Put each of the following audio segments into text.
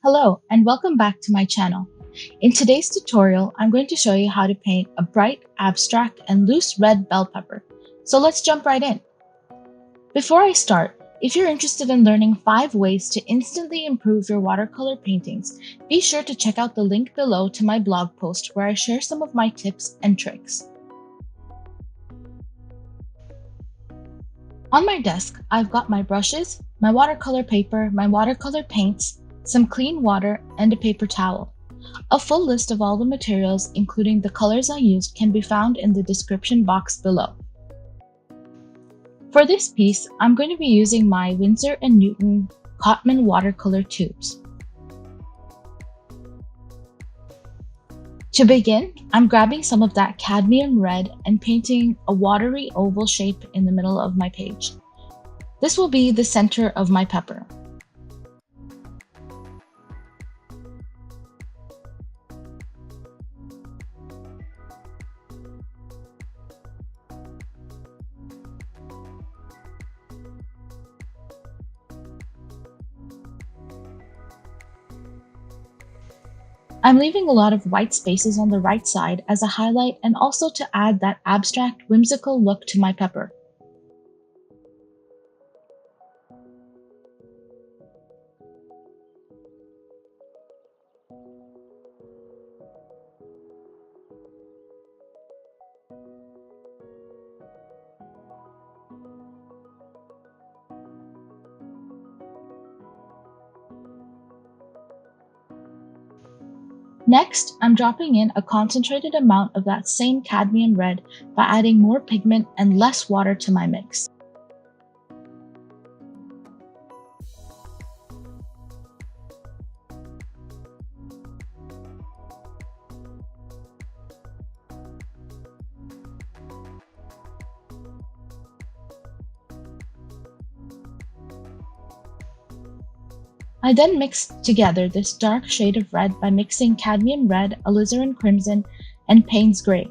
Hello and welcome back to my channel. In today's tutorial, I'm going to show you how to paint a bright, abstract, and loose red bell pepper. So let's jump right in. Before I start, if you're interested in learning 5 ways to instantly improve your watercolor paintings, be sure to check out the link below to my blog post where I share some of my tips and tricks. On my desk, I've got my brushes, my watercolor paper, my watercolor paints, some clean water, and a paper towel. A full list of all the materials, including the colors I used, can be found in the description box below. For this piece, I'm going to be using my Winsor Newton Cotman watercolor tubes. To begin, I'm grabbing some of that cadmium red and painting a watery oval shape in the middle of my page. This will be the center of my pepper. I'm leaving a lot of white spaces on the right side as a highlight and also to add that abstract, whimsical look to my pepper. Next, I'm dropping in a concentrated amount of that same cadmium red by adding more pigment and less water to my mix. I then mixed together this dark shade of red by mixing cadmium red, alizarin crimson, and Payne's gray.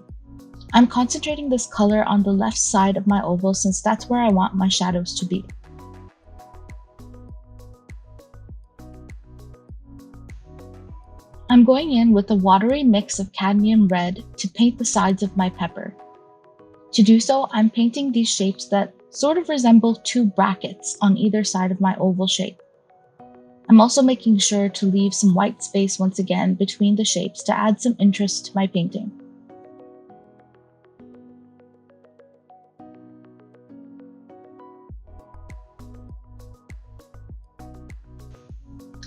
I'm concentrating this color on the left side of my oval since that's where I want my shadows to be. I'm going in with a watery mix of cadmium red to paint the sides of my pepper. To do so, I'm painting these shapes that sort of resemble 2 brackets on either side of my oval shape. I'm also making sure to leave some white space once again between the shapes to add some interest to my painting.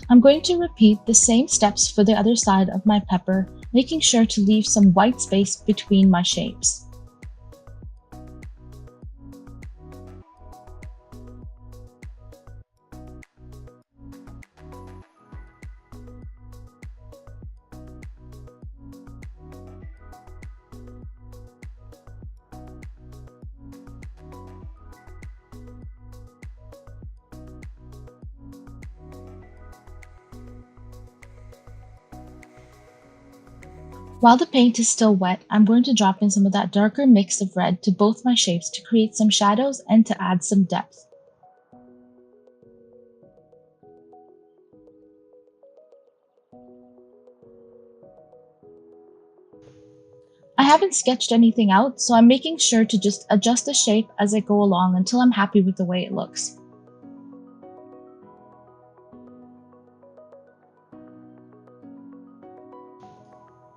I'm going to repeat the same steps for the other side of my pepper, making sure to leave some white space between my shapes. While the paint is still wet, I'm going to drop in some of that darker mix of red to both my shapes to create some shadows and to add some depth. I haven't sketched anything out, so I'm making sure to just adjust the shape as I go along until I'm happy with the way it looks.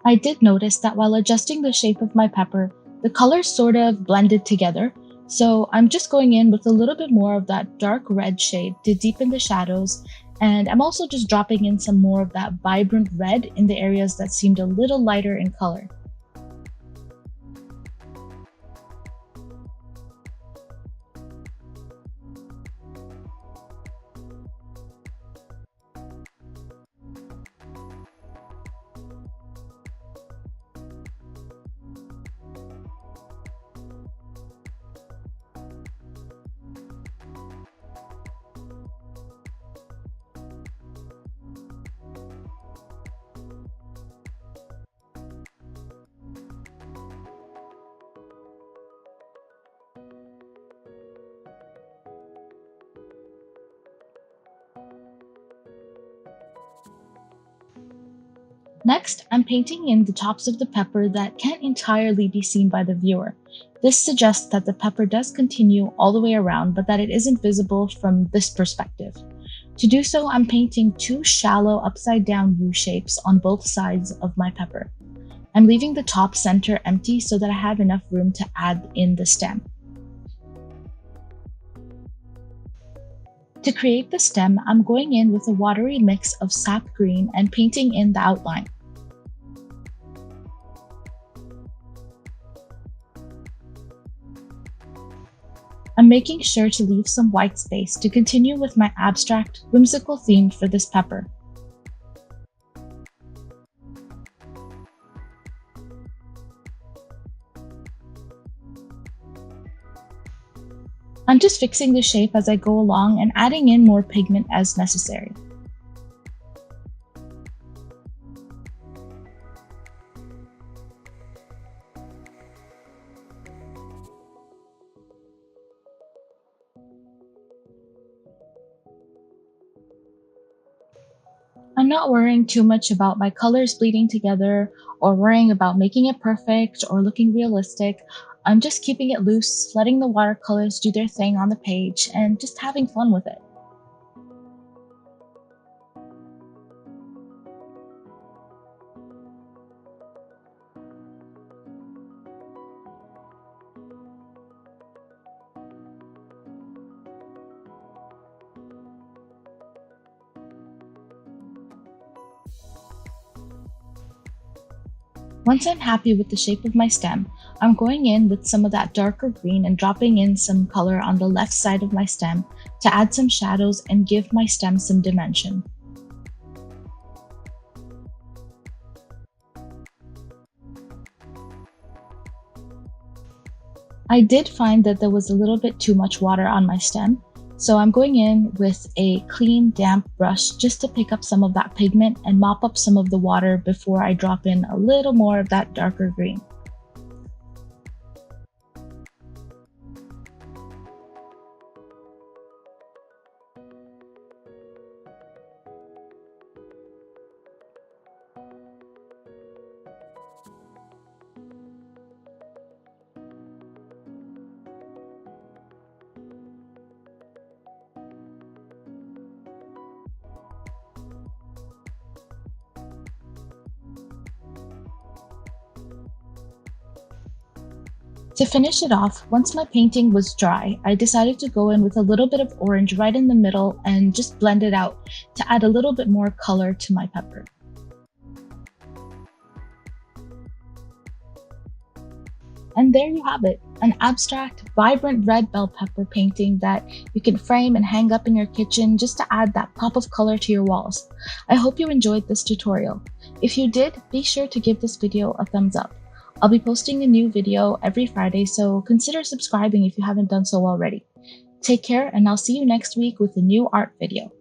I did notice that while adjusting the shape of my pepper, the colors sort of blended together, so I'm just going in with a little bit more of that dark red shade to deepen the shadows, and I'm also just dropping in some more of that vibrant red in the areas that seemed a little lighter in color. Next, I'm painting in the tops of the pepper that can't entirely be seen by the viewer. This suggests that the pepper does continue all the way around, but that it isn't visible from this perspective. To do so, I'm painting two shallow upside-down U shapes on both sides of my pepper. I'm leaving the top center empty so that I have enough room to add in the stem. To create the stem, I'm going in with a watery mix of sap green and painting in the outline. I'm making sure to leave some white space to continue with my abstract, whimsical theme for this pepper. I'm just fixing the shape as I go along and adding in more pigment as necessary. I'm not worrying too much about my colors bleeding together or worrying about making it perfect or looking realistic. I'm just keeping it loose, letting the watercolors do their thing on the page, and just having fun with it. Once I'm happy with the shape of my stem, I'm going in with some of that darker green and dropping in some color on the left side of my stem to add some shadows and give my stem some dimension. I did find that there was a little bit too much water on my stem, so I'm going in with a clean, damp brush just to pick up some of that pigment and mop up some of the water before I drop in a little more of that darker green. To finish it off, once my painting was dry, I decided to go in with a little bit of orange right in the middle and just blend it out to add a little bit more color to my pepper. And there you have it, an abstract, vibrant red bell pepper painting that you can frame and hang up in your kitchen just to add that pop of color to your walls. I hope you enjoyed this tutorial. If you did, be sure to give this video a thumbs up. I'll be posting a new video every Friday, so consider subscribing if you haven't done so already. Take care, and I'll see you next week with a new art video.